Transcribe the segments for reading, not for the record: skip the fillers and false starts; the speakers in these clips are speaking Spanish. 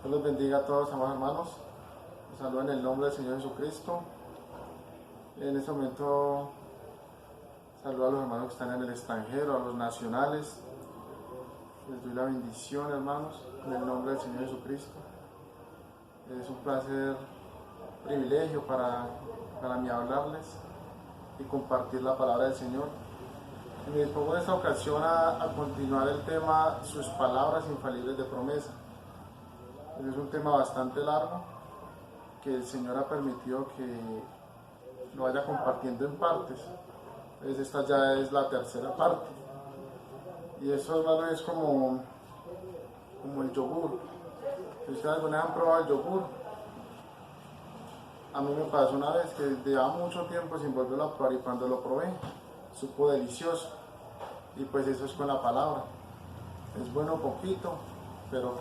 Dios los bendiga a todos, amados hermanos. Les saludo en el nombre del Señor Jesucristo. En este momento saludo a los hermanos que están en el extranjero, a los nacionales. Les doy la bendición, hermanos, en el nombre del Señor Jesucristo. Es un placer, privilegio para mí hablarles y compartir la palabra del Señor. Y me dispongo en esta ocasión a continuar el tema Sus palabras infalibles de promesa. Es un tema bastante largo que el Señor ha permitido que lo vaya compartiendo en partes. Entonces esta ya es la tercera parte. Y eso, hermano, es como el yogur. Si ustedes alguna vez han probado el yogur, a mí me pasó una vez que llevaba mucho tiempo sin volverlo a probar y cuando lo probé, supo delicioso. Y pues eso es con la palabra. Es bueno poquito, pero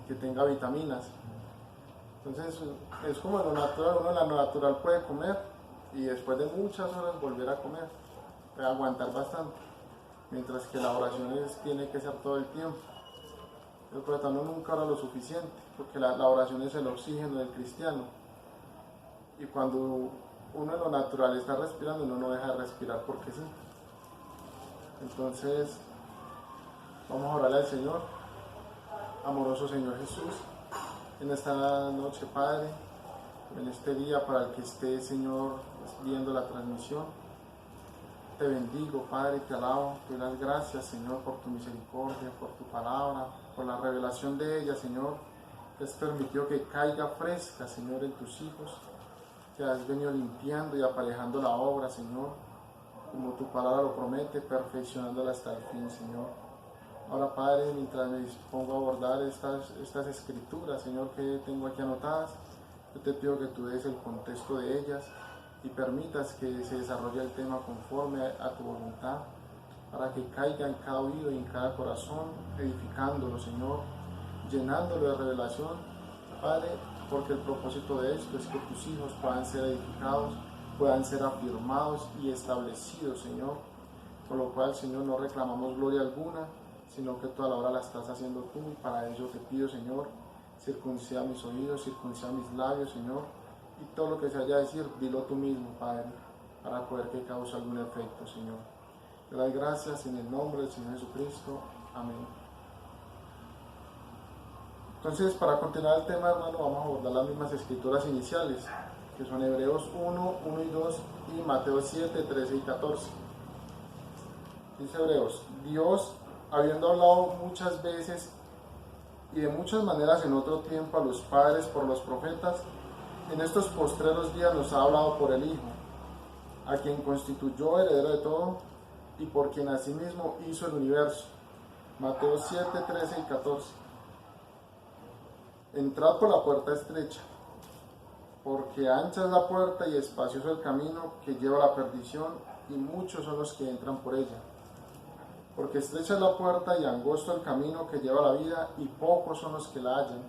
que tenga vitaminas. Entonces es como lo natural, uno en lo natural puede comer y después de muchas horas volver a comer, puede aguantar bastante, mientras que la oración tiene que ser todo el tiempo. Pero también nunca ora lo suficiente, porque la oración es el oxígeno del cristiano. Y cuando uno en lo natural está respirando, uno no deja de respirar porque sí. Entonces, vamos a orarle al Señor. Amoroso Señor Jesús, en esta noche, Padre, en este día para el que esté, Señor, viendo la transmisión, te bendigo, Padre, te alabo, te doy las gracias, Señor, por tu misericordia, por tu palabra, por la revelación de ella, Señor, que has permitido que caiga fresca, Señor, en tus hijos, que has venido limpiando y aparejando la obra, Señor, como tu palabra lo promete, perfeccionándola hasta el fin, Señor. Ahora, Padre, mientras me dispongo a abordar estas escrituras, Señor, que tengo aquí anotadas, yo te pido que tú des el contexto de ellas y permitas que se desarrolle el tema conforme a tu voluntad, para que caiga en cada oído y en cada corazón, edificándolo, Señor, llenándolo de revelación, Padre, porque el propósito de esto es que tus hijos puedan ser edificados, puedan ser afirmados y establecidos, Señor, por lo cual, Señor, no reclamamos gloria alguna, sino que toda la hora la estás haciendo tú, y para ello te pido, Señor, circuncida mis oídos, circuncida mis labios, Señor, y todo lo que se haya a decir, dilo tú mismo, Padre, para poder que cause algún efecto, Señor. Te doy gracias en el nombre del Señor Jesucristo. Amén. Entonces, para continuar el tema, hermano, vamos a abordar las mismas escrituras iniciales, que son Hebreos 1, 1 y 2, y Mateo 7, 13 y 14. Dice Hebreos: Dios, habiendo hablado muchas veces y de muchas maneras en otro tiempo a los padres por los profetas, en estos postreros días nos ha hablado por el Hijo, a quien constituyó heredero de todo y por quien asimismo hizo el universo. Mateo 7, 13 y 14. Entrad por la puerta estrecha, porque ancha es la puerta y espacioso el camino que lleva a la perdición, y muchos son los que entran por ella. Porque estrecha es la puerta y angosto el camino que lleva a la vida, y pocos son los que la hallan.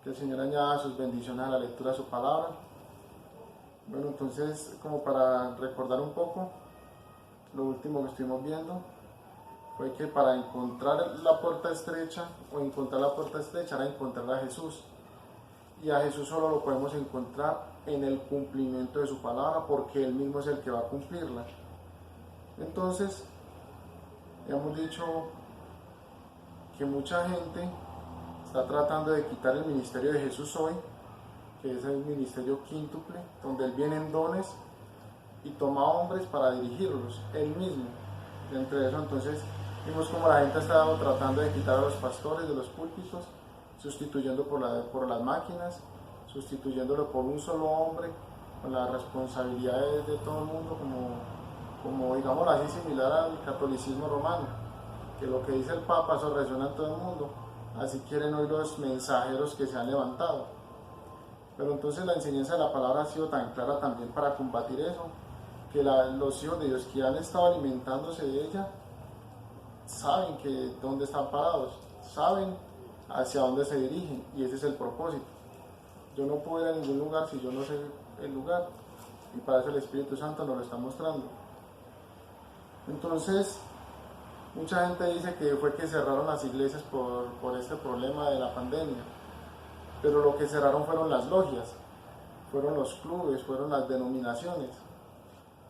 Que el Señor añada sus bendiciones a la lectura de su palabra. Bueno, entonces, como para recordar un poco, lo último que estuvimos viendo fue que para encontrar la puerta estrecha, era encontrar a Jesús. Y a Jesús solo lo podemos encontrar en el cumplimiento de su palabra, porque Él mismo es el que va a cumplirla. Entonces, hemos dicho que mucha gente está tratando de quitar el ministerio de Jesús hoy, que es el ministerio quíntuple, donde Él viene en dones y toma hombres para dirigirlos, Él mismo. Entre eso, entonces, vimos como la gente ha estado tratando de quitar a los pastores de los púlpitos, sustituyendo por las máquinas, sustituyéndolo por un solo hombre, con las responsabilidades de todo el mundo, como digamos así, similar al catolicismo romano, que lo que dice el Papa, eso resuena en todo el mundo. Así quieren hoy los mensajeros que se han levantado. Pero entonces la enseñanza de la palabra ha sido tan clara también para combatir eso, que los hijos de Dios que han estado alimentándose de ella saben que dónde están parados, saben hacia dónde se dirigen, y ese es el propósito. Yo no puedo ir a ningún lugar si yo no sé el lugar, y para eso el Espíritu Santo nos lo está mostrando. Entonces, Mucha gente dice que fue que cerraron las iglesias por este problema de la pandemia, pero lo que cerraron fueron las logias, fueron los clubes, fueron las denominaciones,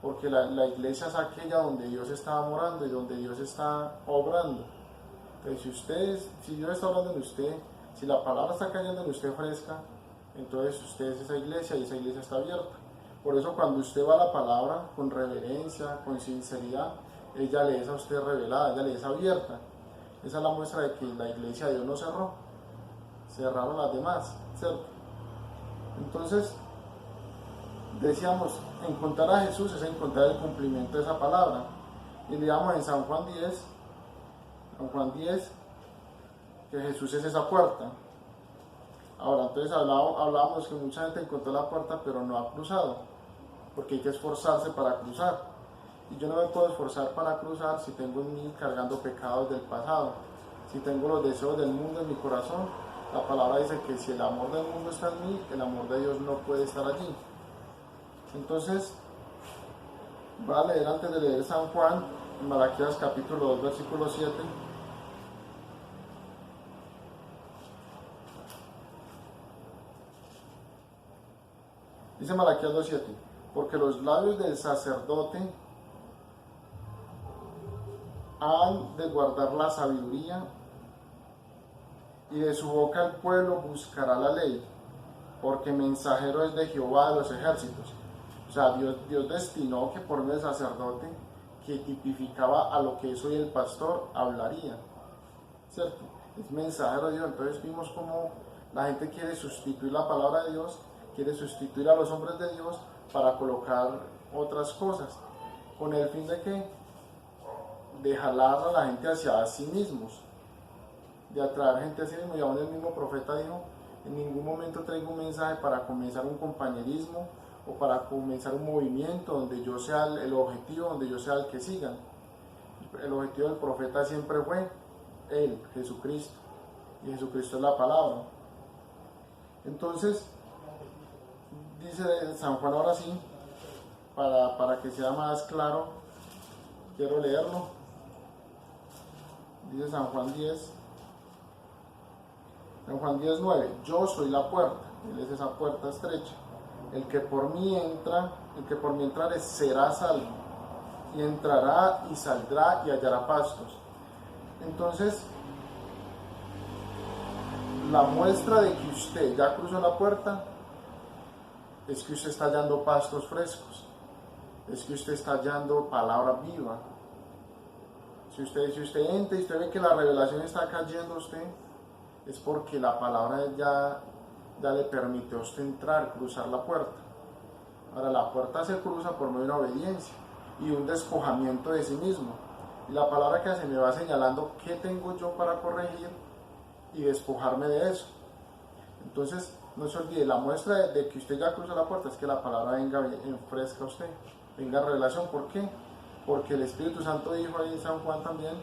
porque la iglesia es aquella donde Dios está morando y donde Dios está obrando. Entonces, si Dios está hablando en usted, si la palabra está cayendo en usted fresca, entonces usted es esa iglesia y esa iglesia está abierta. Por eso cuando usted va a la palabra con reverencia, con sinceridad, ella le es a usted revelada, ella le es abierta. Esa es la muestra de que la iglesia de Dios no cerró, cerraron las demás, ¿cierto? Entonces, decíamos, encontrar a Jesús es encontrar el cumplimiento de esa palabra. Y leamos en San Juan 10, que Jesús es esa puerta. Ahora, entonces hablábamos que mucha gente encontró la puerta pero no ha cruzado, porque hay que esforzarse para cruzar. Y yo no me puedo esforzar para cruzar si tengo en mí cargando pecados del pasado, si tengo los deseos del mundo en mi corazón. La palabra dice que si el amor del mundo está en mí, el amor de Dios no puede estar allí. Entonces, voy a leer antes de leer San Juan, en Malaquías capítulo 2, versículo 7. Dice Malaquías 2:7, porque los labios del sacerdote han de guardar la sabiduría, y de su boca el pueblo buscará la ley, porque mensajero es de Jehová de los ejércitos. O sea, Dios destinó que por medio del sacerdote, que tipificaba a lo que es hoy el pastor, hablaría, ¿cierto? Es mensajero de Dios. Entonces vimos cómo la gente quiere sustituir la palabra de Dios, quiere sustituir a los hombres de Dios para colocar otras cosas, con el fin de que de jalar a la gente hacia sí mismos, de atraer gente a sí mismo. Y aún el mismo profeta dijo, en ningún momento traigo un mensaje para comenzar un compañerismo o para comenzar un movimiento donde yo sea el objetivo, donde yo sea el que sigan. El objetivo del profeta siempre fue Él, Jesucristo, y Jesucristo es la palabra. Entonces, dice San Juan ahora sí, para que sea más claro, quiero leerlo. Dice San Juan 10:9, yo soy la puerta, Él es esa puerta estrecha. El que por mí entrare será salvo, y entrará y saldrá y hallará pastos. Entonces, la muestra de que usted ya cruzó la puerta es que usted está hallando pastos frescos, es que usted está hallando palabra viva. Si usted entra y usted ve que la revelación está cayendo a usted, es porque la palabra ya le permite a usted entrar, cruzar la puerta. Ahora, la puerta se cruza por medio de una obediencia y un despojamiento de sí mismo. Y la palabra que hace me va señalando qué tengo yo para corregir y despojarme de eso. Entonces, no se olvide, la muestra de que usted ya cruza la puerta es que la palabra venga en fresca a usted, venga en revelación. ¿Por qué? Porque el Espíritu Santo dijo ahí en San Juan también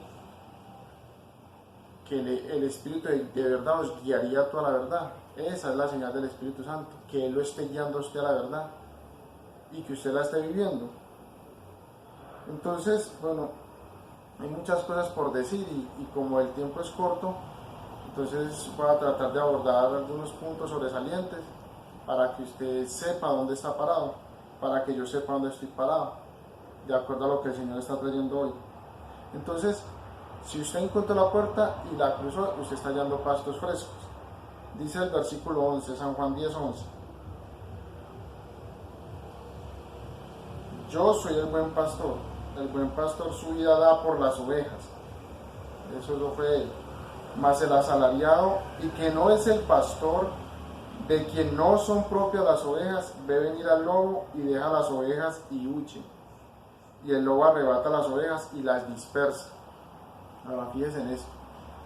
que el Espíritu de verdad os guiaría a toda la verdad. Esa es la señal del Espíritu Santo, que Él lo esté guiando a usted a la verdad y que usted la esté viviendo. Entonces, bueno, hay muchas cosas por decir y como el tiempo es corto, entonces voy a tratar de abordar algunos puntos sobresalientes para que usted sepa dónde está parado, para que yo sepa dónde estoy parado, de acuerdo a lo que el Señor está trayendo hoy. Entonces, si usted encontró la puerta y la cruzó, usted está hallando pastos frescos. Dice el versículo 11, San Juan 10:11. Yo soy el buen pastor su vida da por las ovejas. Eso lo fue Él. Mas el asalariado, y que no es el pastor, de quien no son propias las ovejas, ve venir al lobo y deja las ovejas y huye. Y el lobo arrebata las ovejas y las dispersa. Ahora fíjense en esto.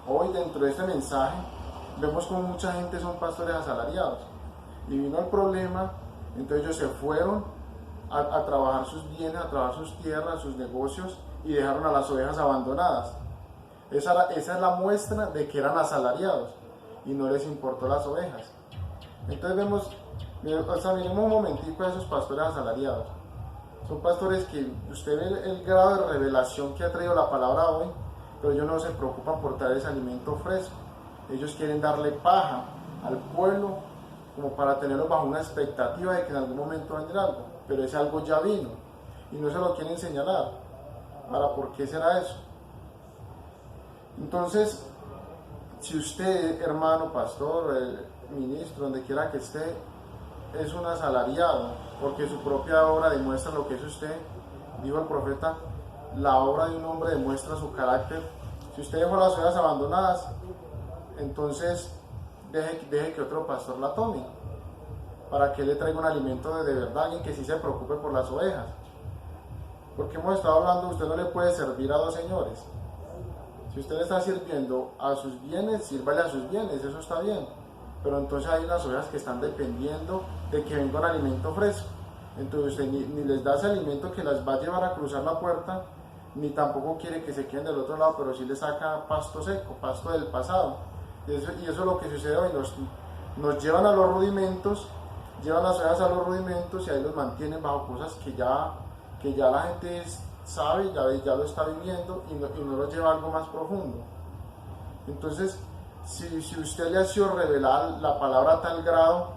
Hoy dentro de este mensaje vemos como mucha gente son pastores asalariados. Y vino el problema, entonces ellos se fueron a trabajar sus bienes, a trabajar sus tierras, sus negocios, y dejaron a las ovejas abandonadas. Esa es la muestra de que eran asalariados y no les importó las ovejas. Entonces vemos, miremos un momentico a esos pastores asalariados. Son pastores que usted ve el grado de revelación que ha traído la palabra hoy, pero ellos no se preocupan por traer ese alimento fresco. Ellos quieren darle paja al pueblo como para tenerlo bajo una expectativa de que en algún momento vendrá algo, pero ese algo ya vino y no se lo quieren señalar. Ahora, ¿por qué será eso? Entonces, si usted, hermano, pastor, ministro, donde quiera que esté, es un asalariado, porque su propia obra demuestra lo que es usted, dijo el profeta, la obra de un hombre demuestra su carácter. Si usted dejó las ovejas abandonadas, entonces deje que otro pastor la tome, para que le traiga un alimento de verdad, alguien que sí se preocupe por las ovejas. Porque hemos estado hablando, usted no le puede servir a dos señores. Si usted le está sirviendo a sus bienes, sírvale a sus bienes, eso está bien. Pero entonces hay unas ovejas que están dependiendo de que venga un alimento fresco. Entonces usted ni les da ese alimento que las va a llevar a cruzar la puerta, ni tampoco quiere que se queden del otro lado, pero sí les saca pasto seco, pasto del pasado. Y eso es lo que sucede hoy, nos llevan a los rudimentos, llevan las ovejas a los rudimentos y ahí los mantienen bajo cosas que ya la gente sabe, ya lo está viviendo y no lo lleva a algo más profundo. Entonces, si usted le ha sido revelar la palabra a tal grado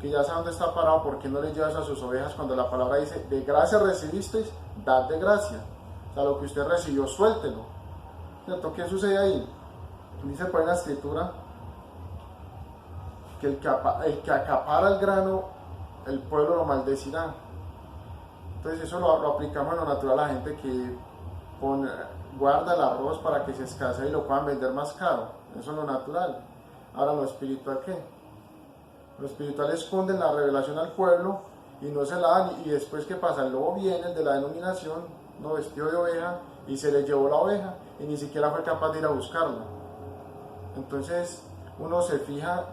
que ya sabe dónde está parado, ¿por qué no le llevas a sus ovejas cuando la palabra dice, de gracia recibisteis, dad de gracia? O sea, lo que usted recibió, suéltelo. ¿Cierto? ¿Qué sucede ahí? Dice por ahí en la escritura que el que acapara el grano, el pueblo lo maldecirá. Entonces eso lo aplicamos en lo natural a la gente que guarda el arroz para que se escasee y lo puedan vender más caro. Eso es lo natural. Ahora, ¿lo espiritual qué? Lo espiritual esconde la revelación al pueblo y no se la dan. Y después, ¿qué pasa? El lobo viene, el de la denominación, no vestido de oveja, y se le llevó la oveja y ni siquiera fue capaz de ir a buscarla. Entonces uno se fija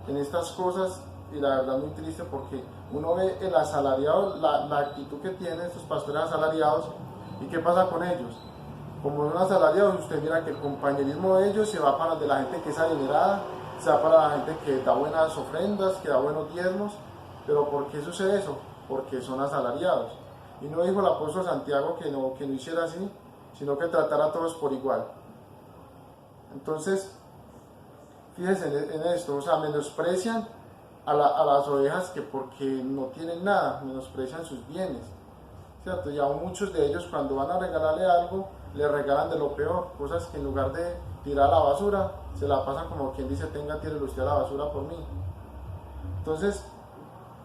en estas cosas y la verdad es muy triste porque uno ve el asalariado, la actitud que tienen estos pastores asalariados. ¿Y qué pasa con ellos? Como son asalariados, usted mira que el compañerismo de ellos se va para de la gente que es adinerada, se va para la gente que da buenas ofrendas, que da buenos diezmos. ¿Pero por qué sucede eso? Porque son asalariados. Y no dijo el apóstol Santiago que no hiciera así, sino que tratara a todos por igual. Entonces, fíjense en esto, o sea, menosprecian a las ovejas que porque no tienen nada, menosprecian sus bienes, ¿cierto? Y aún muchos de ellos cuando van a regalarle algo, le regalan de lo peor, cosas que en lugar de tirar a la basura, se la pasan como quien dice, tírelo usted a la basura por mí. Entonces,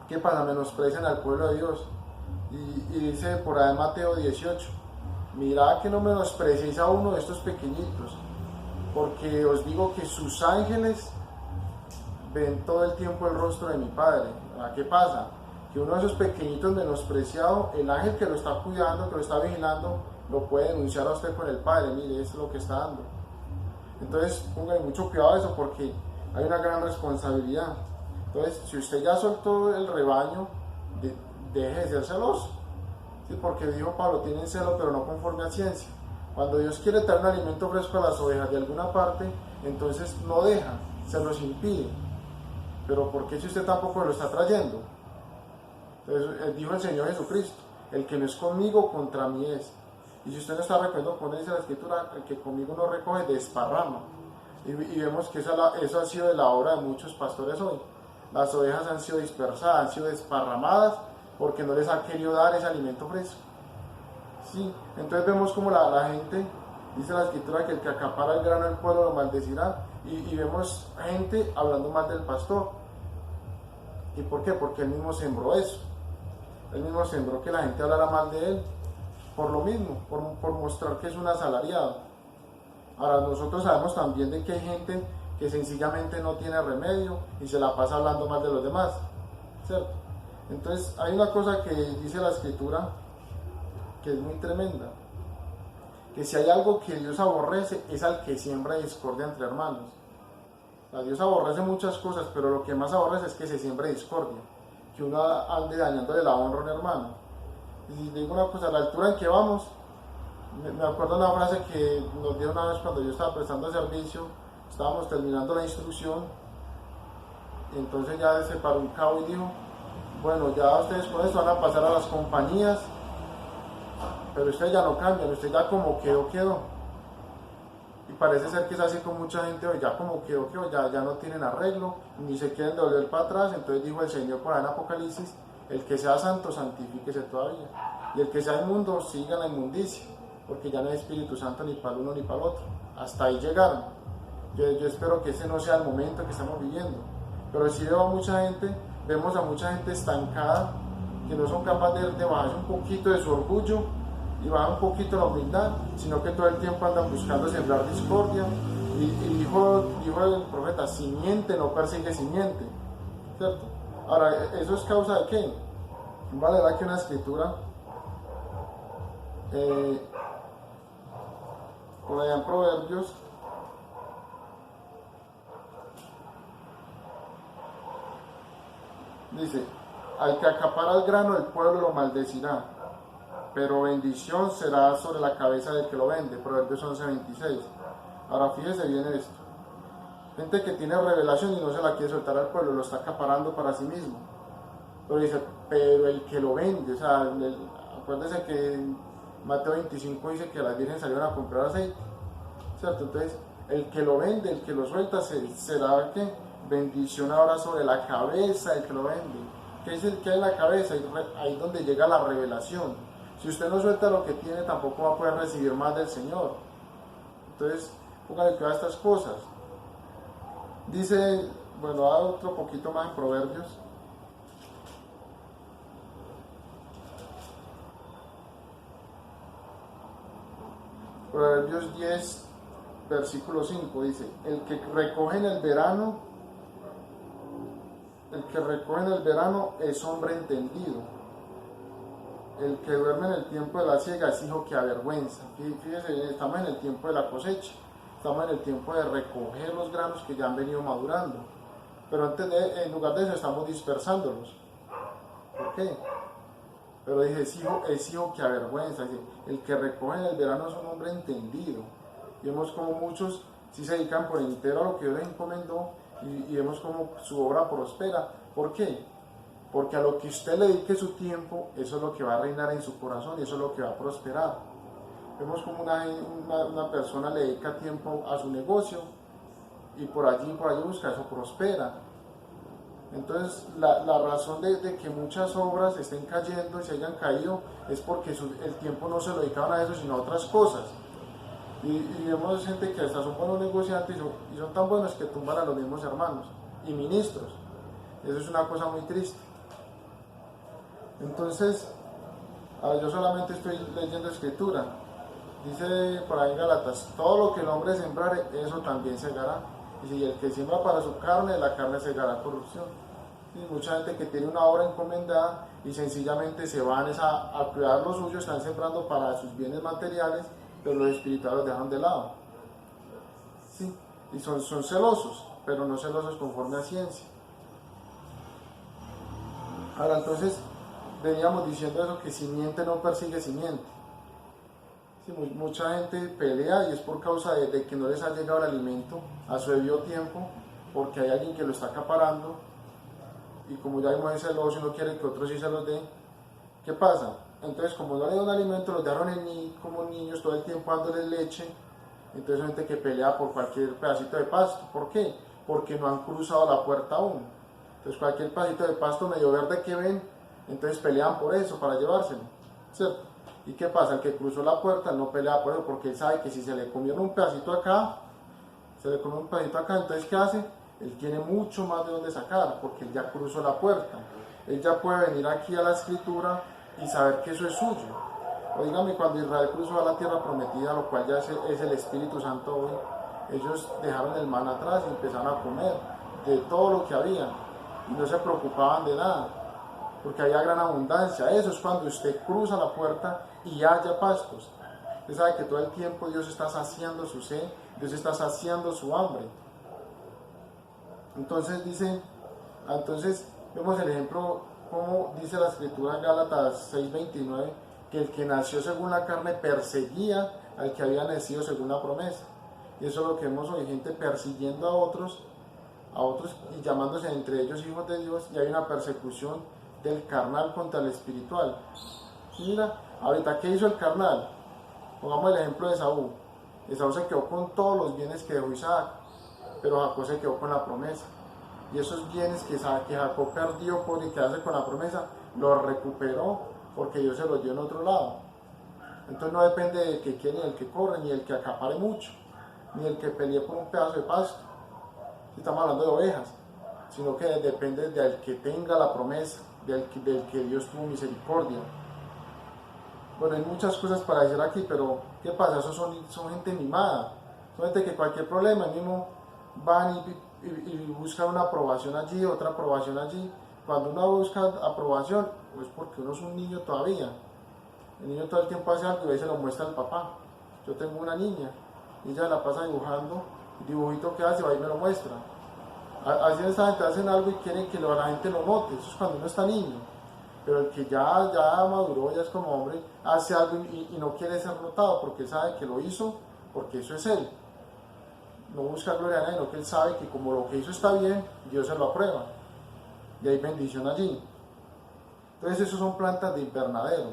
¿qué pasa? Menosprecian al pueblo de Dios. Y dice por ahí en Mateo 18, mirad que no menospreciéis a uno de estos pequeñitos, porque os digo que sus ángeles ven todo el tiempo el rostro de mi Padre. ¿Qué pasa? Que uno de esos pequeñitos menospreciados, el ángel que lo está cuidando, que lo está vigilando, lo puede denunciar a usted con el Padre. Mire, esto es lo que está dando. Entonces, póngale mucho cuidado a eso porque hay una gran responsabilidad. Entonces, si usted ya soltó el rebaño, deje de ser celoso. ¿Sí? Porque dijo Pablo, tienen celo, pero no conforme a ciencia. Cuando Dios quiere traer un alimento fresco a las ovejas de alguna parte, entonces no deja, se los impide. Pero ¿por qué si usted tampoco lo está trayendo? Entonces dijo el Señor Jesucristo, el que no es conmigo, contra mí es. Y si usted no está recogiendo, con él dice la Escritura, el que conmigo no recoge, desparrama. Y vemos que eso ha sido de la obra de muchos pastores hoy. Las ovejas han sido dispersadas, han sido desparramadas, porque no les ha querido dar ese alimento fresco. Sí, entonces vemos como la gente, dice la Escritura, que el que acapara el grano del pueblo lo maldecirá, y vemos gente hablando mal del pastor. ¿Y por qué? Porque él mismo sembró eso. Él mismo sembró que la gente hablara mal de él, por lo mismo, por mostrar que es un asalariado. Ahora, nosotros sabemos también de que hay gente que sencillamente no tiene remedio y se la pasa hablando mal de los demás, ¿cierto? Entonces, hay una cosa que dice la Escritura que es muy tremenda, que si hay algo que Dios aborrece es al que siembra discordia entre hermanos. O sea, Dios aborrece muchas cosas, pero lo que más aborrece es que se siembre discordia, que uno ande dañándole la honra a un hermano. Y digo una cosa, a la altura en que vamos, me acuerdo una frase que nos dio una vez cuando yo estaba prestando servicio, estábamos terminando la instrucción, y entonces ya se paró un cabo y dijo, bueno, ya ustedes con esto van a pasar a las compañías, pero ustedes ya no cambian, usted ya como quedó. Y parece ser que es así con mucha gente hoy, ya como que ya no tienen arreglo, ni se quieren devolver para atrás. Entonces dijo el Señor por ahí en Apocalipsis, el que sea santo, santifíquese todavía. Y el que sea inmundo, siga la inmundicia, porque ya no hay Espíritu Santo ni para el uno ni para el otro. Hasta ahí llegaron. Yo espero que ese no sea el momento que estamos viviendo. Pero sí vemos a mucha gente estancada, que no son capaces de bajarse un poquito de su orgullo y bajar un poquito la humildad, sino que todo el tiempo andan buscando sembrar discordia. Y dijo el profeta, simiente no persigue simiente, ¿cierto? Ahora, ¿eso es causa de qué? Vale, da que una escritura, por allá en Proverbios, dice, al que acapara el grano el pueblo lo maldecirá, pero bendición será sobre la cabeza del que lo vende. Proverbios 11:26. Ahora fíjese bien esto. Gente que tiene revelación y no se la quiere soltar al pueblo, lo está acaparando para sí mismo. Pero dice, pero el que lo vende, o sea, acuérdense que en Mateo 25 dice que las virgen salieron a comprar aceite, ¿cierto? Entonces, el que lo vende, el que lo suelta, será que bendición ahora sobre la cabeza del que lo vende. ¿Qué es el que hay en la cabeza? Ahí donde llega la revelación. Si usted no suelta lo que tiene, tampoco va a poder recibir más del Señor. Entonces, póngale cuidado a estas cosas. Dice, bueno, otro poquito más en Proverbios. Proverbios 10, versículo 5 dice, el que recoge en el verano es hombre entendido. El que duerme en el tiempo de la siega es hijo que avergüenza. Fíjese, estamos en el tiempo de la cosecha, estamos en el tiempo de recoger los granos que ya han venido madurando. Pero en lugar de eso estamos dispersándolos. ¿Por qué? Pero dije, es hijo que avergüenza. El que recoge en el verano es un hombre entendido. Y vemos como muchos sí se dedican por entero a lo que Dios les encomendó y vemos como su obra prospera. ¿Por qué? Porque a lo que usted le dedique su tiempo, eso es lo que va a reinar en su corazón y eso es lo que va a prosperar. Vemos como una persona le dedica tiempo a su negocio y por allí busca, eso prospera. Entonces, la razón de que muchas obras estén cayendo y se hayan caído es porque el tiempo no se lo dedicaban a eso, sino a otras cosas. Y vemos gente que hasta son buenos negociantes y son tan buenos que tumban a los mismos hermanos y ministros. Eso es una cosa muy triste. Entonces, yo solamente estoy leyendo escritura. Dice por ahí en Gálatas, todo lo que el hombre sembrare, eso también segará. Y si el que siembra para su carne, la carne segará corrupción. Y mucha gente que tiene una obra encomendada y sencillamente se van a cuidar lo suyo, están sembrando para sus bienes materiales, pero los espirituales los dejan de lado. ¿Sí? Y son celosos, pero no celosos conforme a ciencia. Ahora entonces, veníamos diciendo eso, que simiente no persigue simiente. Sí, mucha gente pelea y es por causa de que no les ha llegado el alimento a su debido tiempo, porque hay alguien que lo está acaparando y como ya vimos es celoso y no quiere que otros sí se los dé. ¿Qué pasa? Entonces, como no le dan alimento, los dejaron como niños todo el tiempo dándoles leche. Entonces hay gente que pelea por cualquier pedacito de pasto. ¿Por qué? Porque no han cruzado la puerta aún. Entonces cualquier pedacito de pasto medio verde que ven, entonces pelean por eso, para llevárselo, ¿cierto? ¿Y qué pasa? El que cruzó la puerta no pelea por eso, porque él sabe que si se le comieron un pedacito acá, entonces ¿qué hace? Él tiene mucho más de dónde sacar, porque él ya cruzó la puerta. Él ya puede venir aquí a la escritura y saber que eso es suyo. Oígame, cuando Israel cruzó a la tierra prometida, lo cual ya es el Espíritu Santo hoy, ellos dejaron el maná atrás y empezaron a comer de todo lo que había y no se preocupaban de nada, porque había gran abundancia. Eso es cuando usted cruza la puerta y haya pastos. Usted sabe que todo el tiempo Dios está saciando su sed, Dios está saciando su hambre. Entonces vemos el ejemplo, como dice la escritura en Gálatas 6:29, que el que nació según la carne perseguía al que había nacido según la promesa. Y eso es lo que vemos hoy, gente persiguiendo a otros y llamándose entre ellos hijos de Dios, y hay una persecución del carnal contra el espiritual. Mira, ahorita, ¿qué hizo el carnal? Pongamos el ejemplo de Saúl. Esaú se quedó con todos los bienes que dejó Isaac, pero Jacob se quedó con la promesa. Y esos bienes que Jacob perdió por quedarse con la promesa, los recuperó porque Dios se los dio en otro lado. Entonces no depende del que quiere, ni del que corre, ni del que acapare mucho, ni del que pelee por un pedazo de pasto, si estamos hablando de ovejas, sino que depende del que tenga la promesa, del que Dios tuvo misericordia. Bueno, hay muchas cosas para decir aquí, pero ¿qué pasa? Esos son gente mimada, son gente que cualquier problema mismo van y buscan una aprobación allí, otra aprobación allí. Cuando uno busca aprobación, pues porque uno es un niño todavía. El niño todo el tiempo hace algo y ahí se lo muestra al papá. Yo tengo una niña y ella la pasa dibujando, el dibujito que hace, va y me lo muestra. Así esta gente hacen algo y quieren que la gente lo note, eso es cuando uno está niño. Pero el que ya maduró, ya es como hombre, hace algo y no quiere ser notado porque sabe que lo hizo, porque eso es él. No busca gloria a nadie, sino que él sabe que como lo que hizo está bien, Dios se lo aprueba. Y hay bendición allí. Entonces, eso son plantas de invernadero.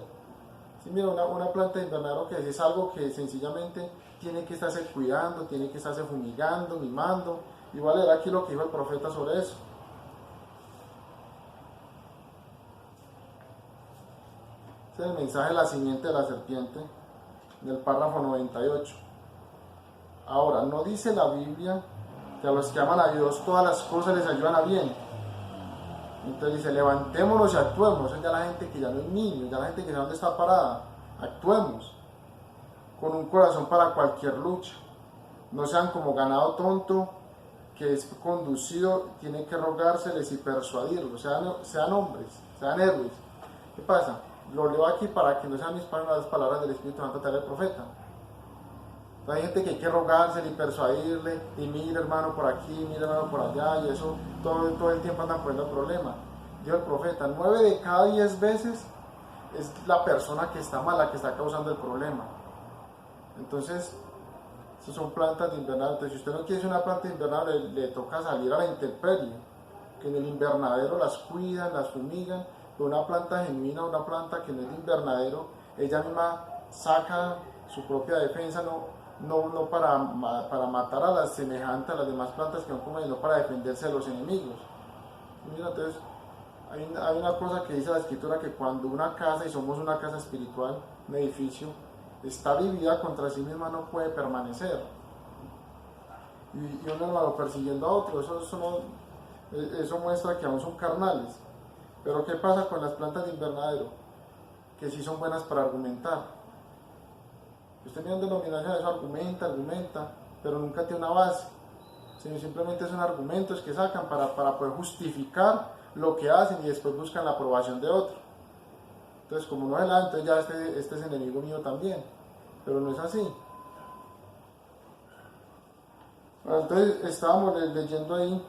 Sí, mira, una planta de invernadero que es algo que sencillamente tiene que estarse cuidando, tiene que estarse fumigando, mimando. Igual era aquí lo que dijo el profeta sobre eso. Este es el mensaje de la simiente de la serpiente, del párrafo 98. Ahora, no dice la Biblia que a los que aman a Dios todas las cosas les ayudan a bien. Entonces dice, levantémonos y actuemos. Es ya la gente que ya no es niño, ya la gente que sabe dónde está parada. Actuemos con un corazón para cualquier lucha. No sean como ganado tonto que es conducido, tiene que rogárseles y persuadirlos. Sean hombres, sean héroes. ¿Qué pasa? Lo leo aquí para que no sean mis palabras, las palabras del Espíritu Santo tal del profeta. Hay gente que hay que rogársele y persuadirle, y mira hermano por aquí, mira hermano por allá, y eso todo el tiempo andan poniendo problemas. Dijo el profeta, 9 de cada 10 veces es la persona que está mal, la que está causando el problema. Entonces, si son plantas de invernadero, entonces si usted no quiere una planta de invernadero, le toca salir a la intemperie, que en el invernadero las cuidan, las fumigan, pero una planta genuina, una planta que no es de invernadero, ella misma saca su propia defensa, no para matar a las semejantes, a las demás plantas que van como no para defenderse de los enemigos. Y mira, entonces, hay una cosa que dice la Escritura, que cuando una casa, y somos una casa espiritual, un edificio, está dividida contra sí misma, no puede permanecer. Y un hermano persiguiendo a otro, eso muestra que aún son carnales. Pero ¿qué pasa con las plantas de invernadero? Que sí son buenas para argumentar. Usted viene en denominación, eso argumenta, pero nunca tiene una base. Simplemente son argumentos que sacan para poder justificar lo que hacen y después buscan la aprobación de otro. Entonces, como no es la, entonces ya este es enemigo mío también. Pero no es así. Bueno, entonces, estábamos leyendo ahí.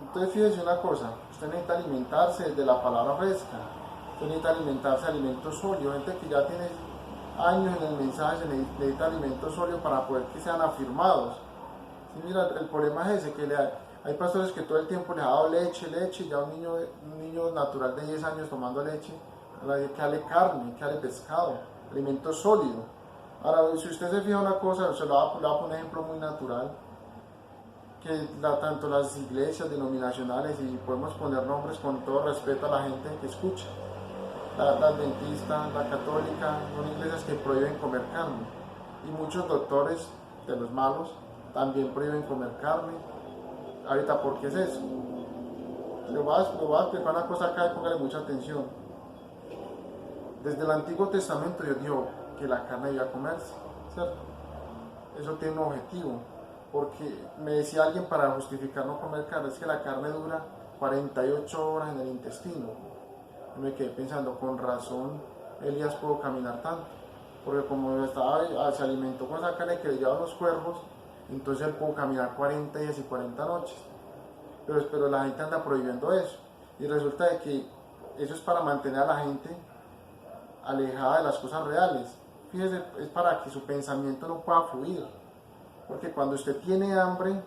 Entonces, fíjese una cosa. Usted necesita alimentarse de la palabra fresca. Usted necesita alimentarse de alimentos sólidos. Gente que ya tiene años en el mensaje necesita alimentos sólidos para poder que sean afirmados. Sí, mira, el problema es ese, que hay pastores que todo el tiempo les ha dado leche, y ya un niño natural de 10 años tomando leche, hay que darle carne, hay que darle pescado, alimento sólido. Ahora, si usted se fija una cosa, se lo voy a poner un ejemplo muy natural, que tanto las iglesias denominacionales, y podemos poner nombres con todo respeto a la gente que escucha, la adventista, la católica, son iglesias que prohíben comer carne, y muchos doctores de los malos también prohíben comer carne. Ahorita, ¿por qué es eso? Le voy a explicar una cosa acá y póngale mucha atención. Desde el Antiguo Testamento Dios dijo que la carne iba a comerse, ¿cierto? Eso tiene un objetivo, porque me decía alguien para justificar no comer carne, es que la carne dura 48 horas en el intestino. Y me quedé pensando, con razón Elías pudo caminar tanto, porque como se alimentó con esa carne que le llevaban los cuervos, entonces él pudo caminar 40 días y 40 noches. Pero la gente anda prohibiendo eso, y resulta de que eso es para mantener a la gente alejada de las cosas reales. Fíjese, es para que su pensamiento no pueda fluir, porque cuando usted tiene hambre,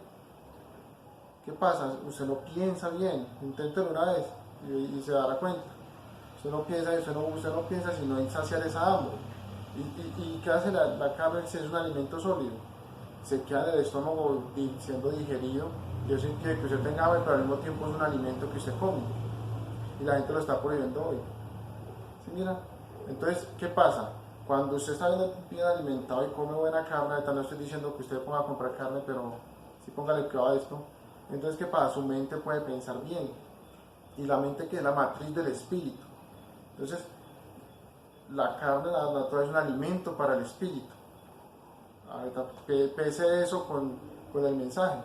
¿qué pasa? Usted no piensa bien. Inténtelo una vez y se dará cuenta. usted no piensa sino en saciar esa hambre. ¿Y qué hace la carne si es un alimento sólido? Se queda en el estómago siendo digerido, y eso impide que usted tenga hambre, pero al mismo tiempo es un alimento que usted come. Y la gente lo está prohibiendo hoy. ¿Sí, mira? Entonces, ¿qué pasa? Cuando usted está bien alimentado y come buena carne, ahorita no estoy diciendo que usted ponga a comprar carne, pero sí póngale cuidado a esto. Entonces, ¿qué pasa? Su mente puede pensar bien. Y la mente, que es la matriz del espíritu. Entonces, la carne, la natural, es un alimento para el espíritu. Ahorita pese eso con el mensaje.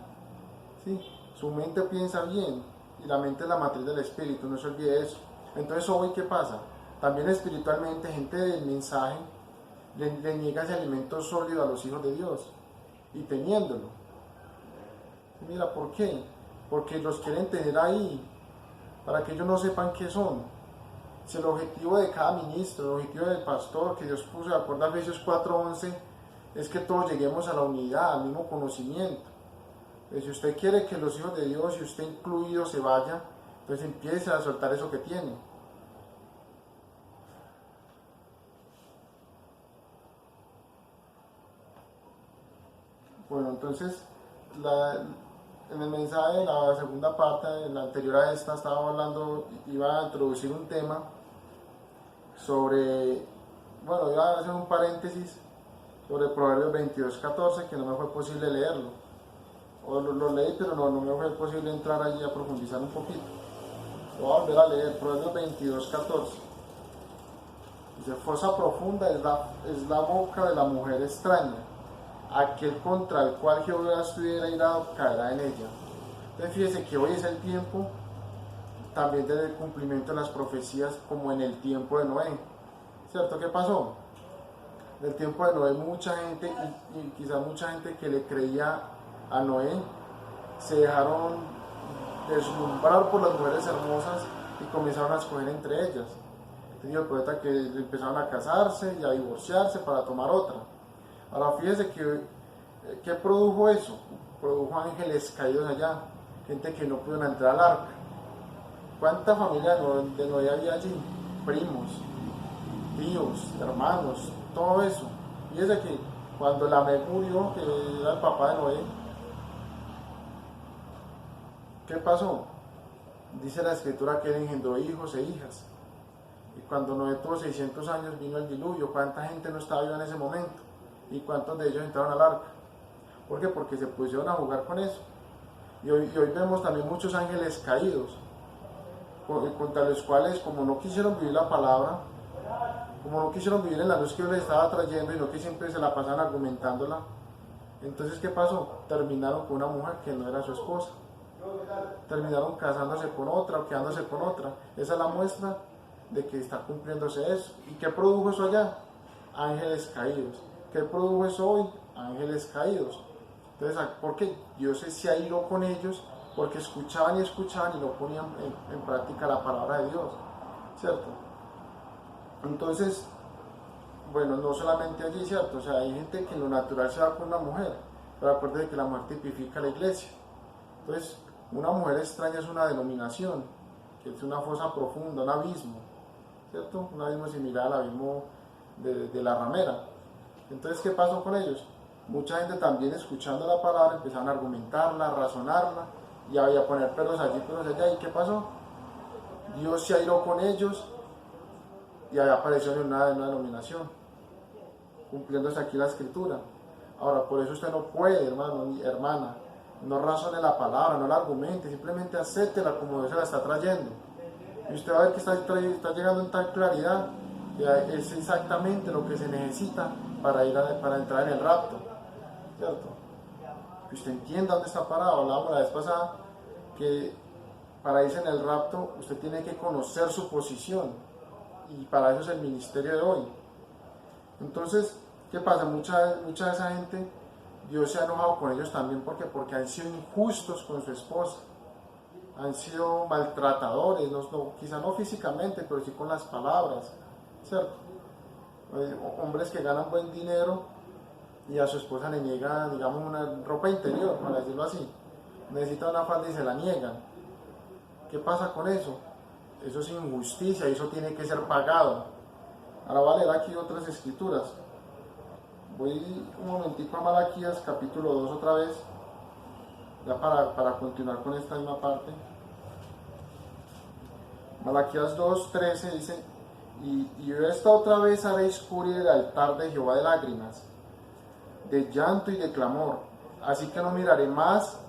¿Sí? Su mente piensa bien y la mente es la matriz del espíritu, no se olvide eso. Entonces hoy, ¿qué pasa? También espiritualmente, gente del mensaje le niega ese alimento sólido a los hijos de Dios, y teniéndolo. Mira, ¿por qué? Porque los quieren tener ahí, para que ellos no sepan qué son. Si el objetivo de cada ministro, el objetivo del pastor que Dios puso, de acuerdo a Efesios 4:11, es que todos lleguemos a la unidad, al mismo conocimiento. Pues si usted quiere que los hijos de Dios, y usted incluido, se vaya, entonces empiece a soltar eso que tiene. Bueno, entonces, en el mensaje, la segunda parte, en la anterior a esta, estaba hablando, iba a introducir un tema sobre, bueno, iba a hacer un paréntesis sobre Proverbios 22:14, que no me fue posible leerlo. O lo leí, pero no me fue posible entrar allí a profundizar un poquito. Lo voy a volver a leer, Proverbios 22:14. Dice: fosa profunda es la boca de la mujer extraña, aquel contra el cual Jehová estuviera irado caerá en ella. Entonces fíjese que hoy es el tiempo también del cumplimiento de las profecías, como en el tiempo de Noé. ¿Cierto? ¿Qué pasó? En el tiempo de Noé, mucha gente, y quizás mucha gente que le creía a Noé, se dejaron deslumbrar por las mujeres hermosas y comenzaron a escoger entre ellas. Tenía el poeta que empezaron a casarse y a divorciarse para tomar otra. Ahora fíjese ¿qué produjo eso? Produjo ángeles caídos allá, gente que no pudieron entrar al arca. ¿Cuánta familia de Noé había allí? Primos, tíos, hermanos, todo eso. Fíjese que cuando Lamec murió, que era el papá de Noé, ¿qué pasó? Dice la escritura que él engendró hijos e hijas. Y cuando Noé tuvo 600 años vino el diluvio. ¿Cuánta gente no estaba viva en ese momento? ¿Y cuántos de ellos entraron al arca? ¿Por qué? Porque se pusieron a jugar con eso. Y hoy vemos también muchos ángeles caídos, contra los cuales, como no quisieron vivir la palabra, como no quisieron vivir en la luz que Dios les estaba trayendo, y no que siempre se la pasan argumentándola, entonces ¿qué pasó? Terminaron con una mujer que no era su esposa. Terminaron casándose con otra o quedándose con otra. Esa es la muestra de que está cumpliéndose eso. ¿Y qué produjo eso allá? Ángeles caídos. ¿Qué produjo eso hoy? Ángeles caídos. Entonces, ¿por qué? Dios se airó con ellos, porque escuchaban y no ponían en práctica la palabra de Dios, ¿cierto? Entonces, bueno, no solamente allí, ¿cierto? O sea, hay gente que en lo natural se va con una mujer, pero acuérdense que la mujer tipifica a la iglesia. Entonces, una mujer extraña es una denominación, que es una fosa profunda, un abismo, ¿cierto? Un abismo similar al abismo de la ramera. Entonces, ¿qué pasó con ellos? Mucha gente también, escuchando la palabra, empezaron a argumentarla, a razonarla, y a poner pelos allí, pelos allá. ¿Y qué pasó? Dios se airó con ellos, y ahí apareció en una denominación, cumpliéndose aquí la escritura. Ahora, por eso usted no puede, hermano ni hermana, no razone la palabra, no la argumente, simplemente acéptela como Dios se la está trayendo. Y usted va a ver que está llegando en tal claridad, que es exactamente lo que se necesita para entrar en el rapto, ¿cierto? Que usted entienda dónde está parado. Hablábamos la vez pasada que para irse en el rapto usted tiene que conocer su posición, y para eso es el ministerio de hoy. Entonces, ¿qué pasa? Mucha de esa gente, Dios se ha enojado con ellos también. ¿Por qué? Porque han sido injustos con su esposa, han sido maltratadores, quizá no físicamente, pero sí con las palabras, ¿cierto? Hombres que ganan buen dinero y a su esposa le niegan, digamos, una ropa interior, para decirlo así. Necesita una falda y se la niegan. ¿Qué pasa con eso? eso es injusticia y eso tiene que ser pagado. Ahora voy a leer aquí otras escrituras. Voy un momentico a Malaquías capítulo 2 otra vez, ya para continuar con esta misma parte. Malaquías 2:13 dice: y esta otra vez haréis cubrir el altar de Jehová de lágrimas, de llanto y de clamor, así que no miraré más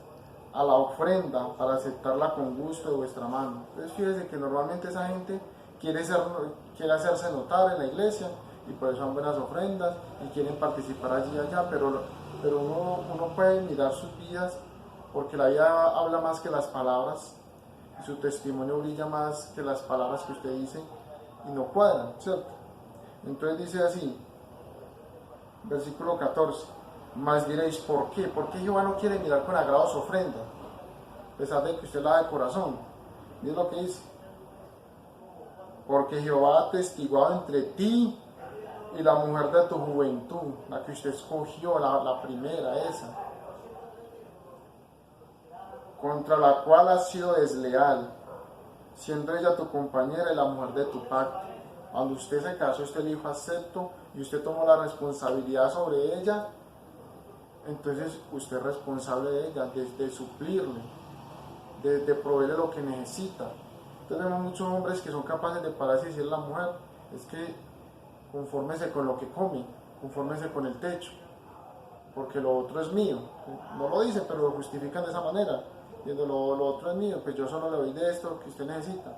a la ofrenda para aceptarla con gusto de vuestra mano. Entonces fíjense que normalmente esa gente quiere hacerse notar en la iglesia y por eso dan buenas ofrendas y quieren participar allí y allá, pero uno puede mirar sus vidas, porque la vida habla más que las palabras y su testimonio brilla más que las palabras que usted dice y no cuadran, ¿cierto? Entonces dice así, versículo 14: mas diréis, ¿por qué? ¿Por qué Jehová no quiere mirar con agrado su ofrenda, a pesar de que usted la da de corazón? Miren lo que dice: porque Jehová ha testiguado entre ti y la mujer de tu juventud, la que usted escogió, la primera, esa, contra la cual has sido desleal, siendo ella tu compañera y la mujer de tu pacto. Cuando usted se casó, usted le dijo acepto y usted tomó la responsabilidad sobre ella, entonces usted es responsable de ella, de suplirle, de proveerle lo que necesita. Entonces vemos muchos hombres que son capaces de pararse y decirle a la mujer: es que confórmese con lo que come, confórmese con el techo, porque lo otro es mío. No lo dicen, pero lo justifican de esa manera, diciendo lo otro es mío, pues yo solo le doy de esto que usted necesita,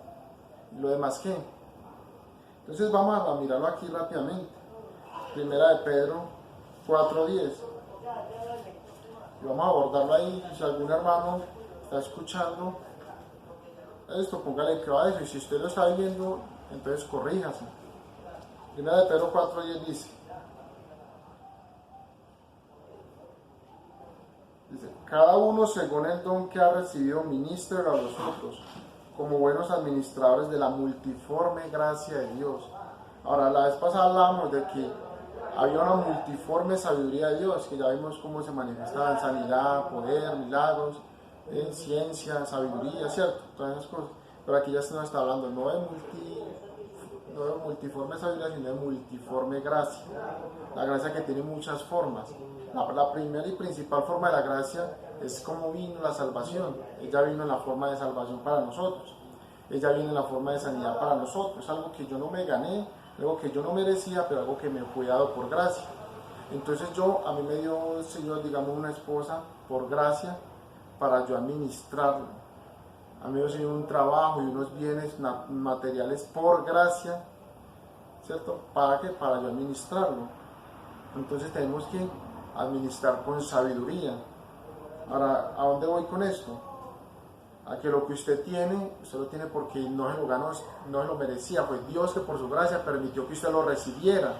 y lo demás ¿qué? Entonces vamos a mirarlo aquí rápidamente. Primera de Pedro 4:10. Y vamos a abordarlo ahí. Si algún hermano está escuchando esto, póngale que va a eso, y si usted lo está viendo, entonces corríjase. Primera de Pedro 4:10 dice: cada uno según el don que ha recibido ministre a los otros, como buenos administradores de la multiforme gracia de Dios. Ahora, la vez pasada hablábamos de que había una multiforme sabiduría de Dios, que ya vimos cómo se manifestaba en sanidad, poder, milagros, en ciencia, sabiduría, ¿cierto? Todas esas cosas. Pero aquí ya se nos está hablando no de multiforme sabiduría, sino de multiforme gracia. La gracia que tiene muchas formas. La primera y principal forma de la gracia es cómo vino la salvación. Ella vino en la forma de salvación para nosotros. Ella vino en la forma de sanidad para nosotros. Es algo que yo no me gané, algo que yo no merecía, pero algo que me fue dado por gracia. Entonces a mí me dio el Señor, digamos, una esposa por gracia para yo administrarlo. A mí me dio el Señor un trabajo y unos bienes materiales por gracia, ¿cierto? ¿Para qué? Para yo administrarlo. Entonces tenemos que administrar con sabiduría. Ahora, ¿a dónde voy con esto? A que lo que usted lo tiene porque no se lo ganó, no se lo merecía. Fue Dios que por su gracia permitió que usted lo recibiera.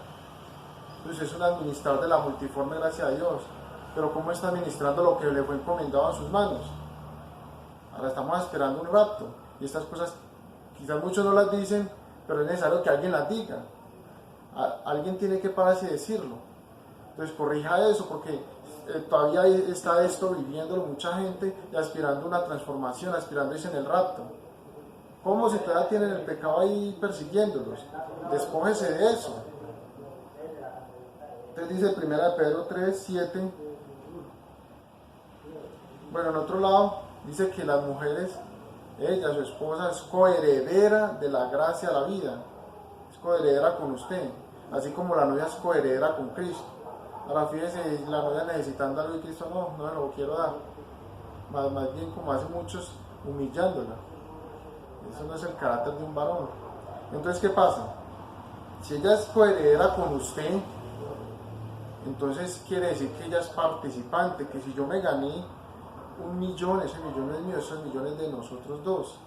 Entonces es un administrador de la multiforme gracia de Dios. Pero ¿cómo está administrando lo que le fue encomendado en sus manos? Ahora estamos esperando un rato. Y estas cosas, quizás muchos no las dicen, pero es necesario que alguien las diga. Alguien tiene que pararse y decirlo. Entonces corrija eso, porque todavía está esto viviéndolo mucha gente y aspirando a una transformación, aspirando a irse en el rapto. ¿Cómo si todavía tienen el pecado ahí persiguiéndolos? Despójese de eso. Entonces dice 1 Pedro 3:7. Bueno, en otro lado dice que las mujeres, ella, su esposa, es coheredera de la gracia de la vida. Es coheredera con usted, así como la novia es coheredera con Cristo. Ahora fíjese, la novia necesitando algo y Cristo no se lo quiero dar. Más bien como hace muchos, humillándola. Eso no es el carácter de un varón. Entonces, ¿qué pasa? Si ella es coheredera con usted, entonces quiere decir que ella es participante, que si yo me gané 1 millón, ese millón es mío, esos millones de nosotros dos.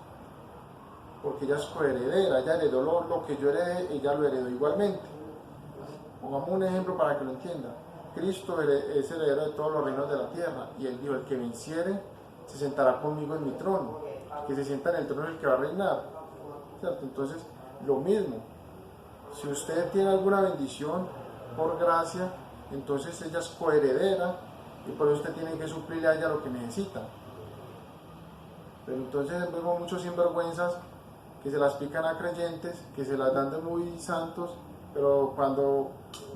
Porque ella es coheredera, ella heredó lo que yo heredé, ella lo heredó igualmente. Pongamos un ejemplo para que lo entienda. Cristo es heredero de todos los reinos de la tierra, y él dijo: el que venciere se sentará conmigo en mi trono. El que se sienta en el trono es el que va a reinar, ¿cierto? Entonces, lo mismo, si usted tiene alguna bendición por gracia, entonces ella es coheredera, y por eso usted tiene que suplirle a ella lo que necesita. Pero entonces vemos muchos sinvergüenzas que se las pican a creyentes, que se las dan de muy santos, pero cuando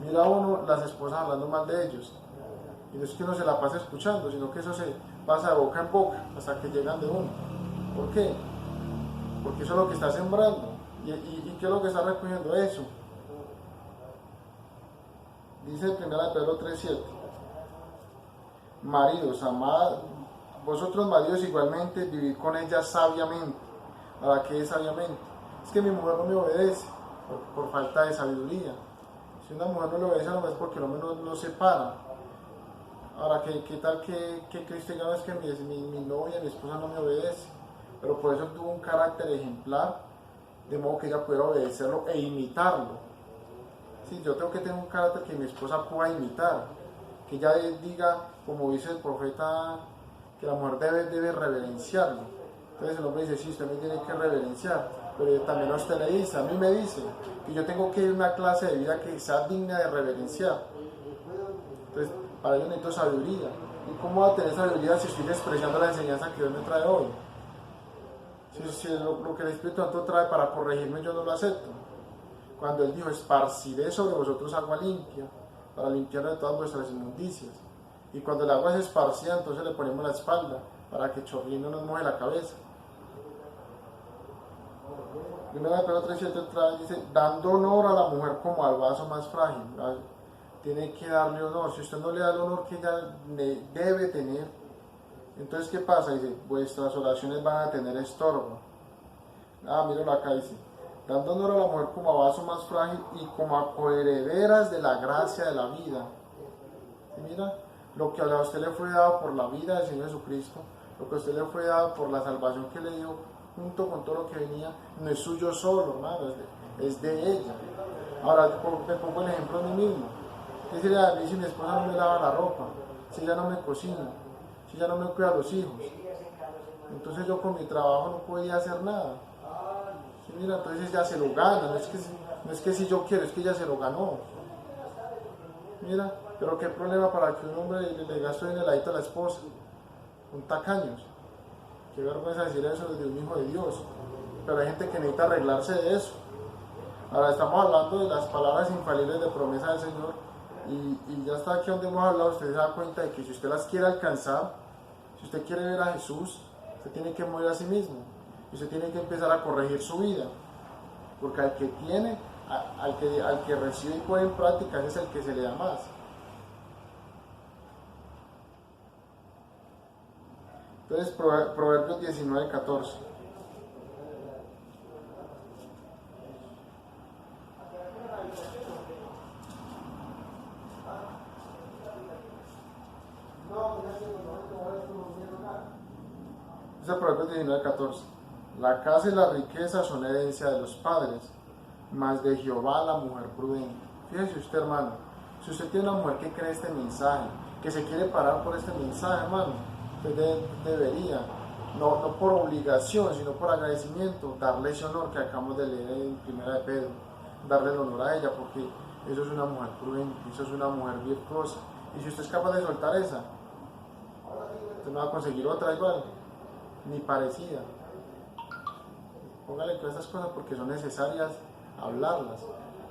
mira a uno, las esposas hablando mal de ellos. Y no es que uno se la pase escuchando, sino que eso se pasa de boca en boca hasta que llegan de uno. ¿Por qué? Porque eso es lo que está sembrando. ¿Y qué es lo que está recogiendo eso? Dice 1 Pedro 3:7. Maridos, amad, vosotros maridos igualmente, vivid con ella sabiamente. ¿Para qué es sabiamente? Es que mi mujer no me obedece por falta de sabiduría. Si una mujer no le obedece, no es porque el hombre no lo separa. Ahora, ¿qué tal que Cristo diga, no, es que mi novia, mi esposa no me obedece? Pero por eso tuvo un carácter ejemplar, de modo que ella pudiera obedecerlo e imitarlo. Sí, yo tengo que tener un carácter que mi esposa pueda imitar, que ella diga, como dice el profeta, que la mujer debe reverenciarlo. Entonces el hombre dice, sí, usted me tiene que reverenciar, pero también a usted le dice, a mí me dice, que yo tengo que ir a una clase de vida que sea digna de reverenciar. Entonces, para ello necesito sabiduría. ¿Y cómo va a tener sabiduría si estoy despreciando la enseñanza que Dios me trae hoy? Si lo que el Espíritu Santo trae para corregirme yo no lo acepto. Cuando Él dijo, esparciré sobre vosotros agua limpia, para limpiar de todas vuestras inmundicias. Y cuando el agua es esparcida, entonces le ponemos la espalda, para que chorrín no nos moje la cabeza. 1 Pedro 3:7 dice, dando honor a la mujer como al vaso más frágil. Tiene que darle honor. Si usted no le da el honor que ella debe tener, entonces ¿qué pasa? Dice, vuestras oraciones van a tener estorbo. Míralo acá, dice, dando honor a la mujer como a vaso más frágil y como a coherederas de la gracia de la vida. ¿Sí, mira? Lo que a usted le fue dado por la vida del Señor Jesucristo, lo que a usted le fue dado por la salvación que le dio, junto con todo lo que venía, no es suyo solo, hermano, es de ella. Ahora, me pongo el ejemplo de mí mismo. ¿Qué sería de mí si mi esposa no me lava la ropa? Si ella no me cocina, si ella no me cuida a los hijos. Entonces yo con mi trabajo no podía hacer nada. Sí, mira, entonces ella se lo gana, no es que si yo quiero, es que ella se lo ganó. Mira, pero qué problema para que un hombre le gaste en el ladito a la esposa, con tacaños. Qué vergüenza decir eso de un hijo de Dios. Pero hay gente que necesita arreglarse de eso. Ahora estamos hablando de las palabras infalibles de promesa del Señor. Y ya está aquí donde hemos hablado, usted se da cuenta de que si usted las quiere alcanzar, si usted quiere ver a Jesús, usted tiene que morir a sí mismo. Y usted tiene que empezar a corregir su vida. Porque al que tiene, al que recibe y pone en práctica, ese es el que se le da más. Entonces, Proverbios 19:14. Dice Proverbios 19:14. La casa y la riqueza son herencia de los padres, mas de Jehová la mujer prudente. Fíjese usted, hermano, si usted tiene una mujer que cree este mensaje, que se quiere parar por este mensaje, hermano, usted debería, no por obligación, sino por agradecimiento, darle ese honor que acabamos de leer en 1 de Pedro, darle el honor a ella, porque eso es una mujer prudente, eso es una mujer virtuosa. Y si usted es capaz de soltar esa, usted no va a conseguir otra igual, ni parecida. Póngale todas esas cosas porque son necesarias hablarlas.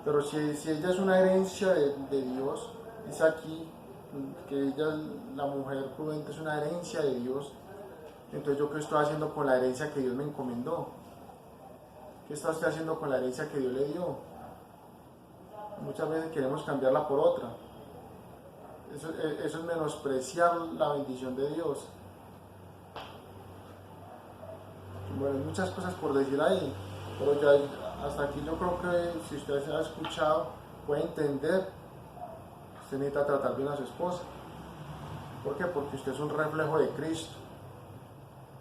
Pero si ella es una herencia de Dios, dice aquí que ella, la mujer prudente, es una herencia de Dios, entonces yo qué estoy haciendo con la herencia que Dios me encomendó. ¿Qué está usted haciendo con la herencia que Dios le dio? Muchas veces queremos cambiarla por otra. Eso es menospreciar la bendición de Dios. Bueno, hay muchas cosas por decir ahí, pero ya hasta aquí yo creo que si usted se ha escuchado, puede entender que usted necesita tratar bien a su esposa. ¿Por qué? Porque usted es un reflejo de Cristo.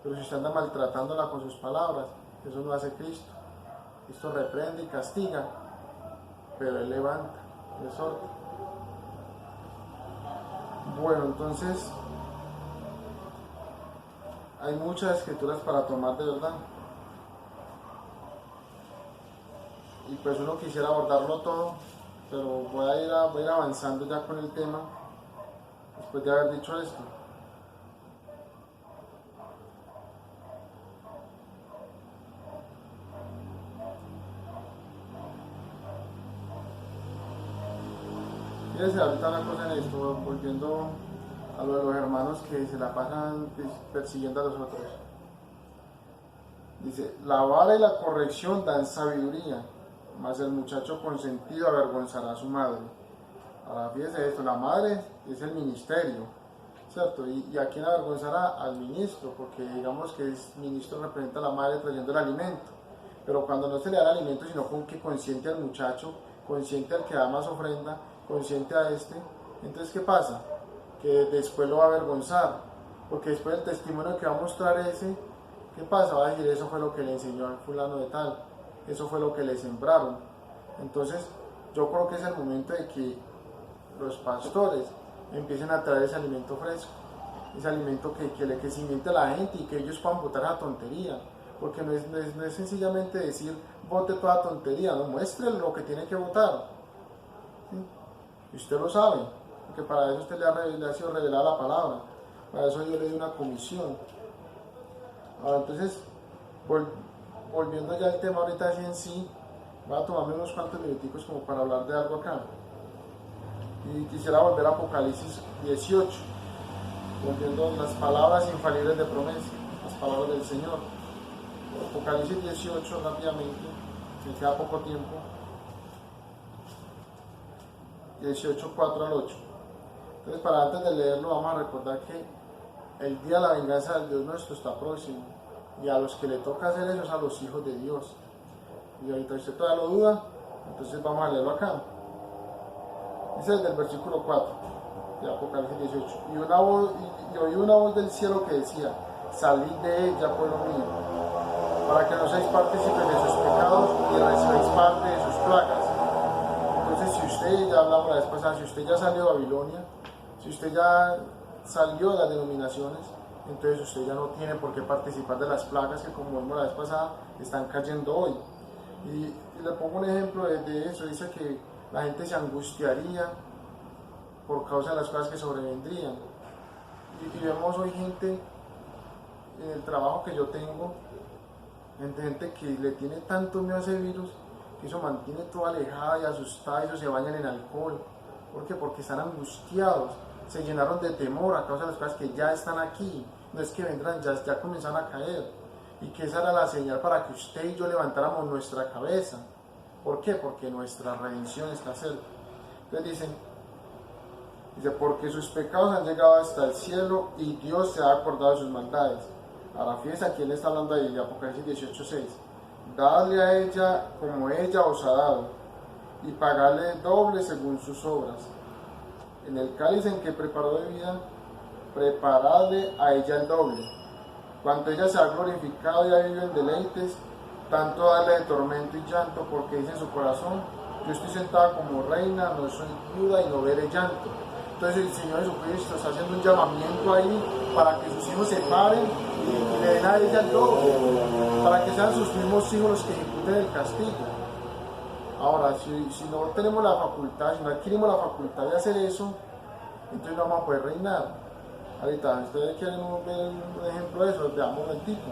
Pero si usted anda maltratándola con sus palabras, eso no hace Cristo. Cristo reprende y castiga, pero Él levanta, exhorta. Bueno, entonces hay muchas escrituras para tomar de verdad. Y pues uno quisiera abordarlo todo, pero voy a ir avanzando ya con el tema después de haber dicho esto. fíjese ahorita una cosa en esto, volviendo a lo de los hermanos que se la pasan persiguiendo a los otros. Dice, la vara y la corrección dan sabiduría, mas el muchacho consentido avergonzará a su madre. Ahora fíjese esto, la madre es el ministerio, ¿cierto? Y a quién avergonzará, al ministro, porque digamos que el ministro representa a la madre trayendo el alimento. Pero cuando no se le da el alimento, sino con que consiente al muchacho, consiente al que da más ofrenda, consiente a este, entonces ¿qué pasa? Que después lo va a avergonzar, porque después el testimonio que va a mostrar ese, ¿qué pasa? Va a decir, eso fue lo que le enseñó al fulano de tal, eso fue lo que le sembraron. Entonces yo creo que es el momento de que los pastores empiecen a traer ese alimento fresco, ese alimento que cimente a la gente y que ellos puedan votar esa tontería, porque no es sencillamente decir vote toda tontería, no, muestre lo que tiene que votar, ¿sí? Y usted lo sabe, porque para eso usted le ha sido revelada la palabra, para eso yo le di una comisión. Ahora entonces, volviendo ya al tema ahorita así en sí, voy a tomarme unos cuantos minuticos como para hablar de algo acá. Y quisiera volver a Apocalipsis 18, volviendo las palabras infalibles de promesa, las palabras del Señor. Apocalipsis 18 rápidamente, me queda poco tiempo. 18, 4 al 8. Entonces, para antes de leerlo, vamos a recordar que el día de la venganza del Dios nuestro está próximo, y a los que le toca hacer eso es a los hijos de Dios. Y ahorita usted todavía lo duda, entonces vamos a leerlo acá. Dice desde el versículo 4 de Apocalipsis 18. Y oí una voz del cielo que decía, salid de ella, pueblo mío, para que no seáis partícipes de sus pecados y recibáis parte de sus plagas. Entonces, si usted, ya hablamos la vez pasada, si usted ya salió de Babilonia, si usted ya salió de las denominaciones, entonces usted ya no tiene por qué participar de las plagas que, como vimos la vez pasada, están cayendo hoy. Y le pongo un ejemplo de eso. Dice que la gente se angustiaría por causa de las cosas que sobrevendrían. Y vemos hoy gente en el trabajo que yo tengo, gente que le tiene tanto miedo a ese virus, que eso mantiene toda alejada y asustada, y eso se bañan en alcohol. ¿Por qué? Porque están angustiados, se llenaron de temor a causa de las cosas que ya están aquí, no es que vendrán, ya comienzan a caer. Y que esa era la señal para que usted y yo levantáramos nuestra cabeza. ¿Por qué? Porque nuestra redención está cerca. Entonces dice, porque sus pecados han llegado hasta el cielo y Dios se ha acordado de sus maldades. Ahora fíjense, aquí él está hablando de Apocalipsis 18:6. Dadle a ella como ella os ha dado, y pagarle doble según sus obras. En el cáliz en que preparó bebida, preparadle a ella el doble. Cuando ella se ha glorificado y ha vivido en deleites, tanto darle de tormento y llanto, porque dice en su corazón, yo estoy sentada como reina, no soy viuda y no veré llanto. Entonces el Señor Jesucristo está haciendo un llamamiento ahí para que sus hijos se paren y le den a ella el doble, para que sean sus mismos hijos los que ejecuten el castigo. Ahora, si no tenemos la facultad, si no adquirimos la facultad de hacer eso, entonces no vamos a poder reinar. Ahorita, ustedes quieren ver un ejemplo de eso, veamos un momentito.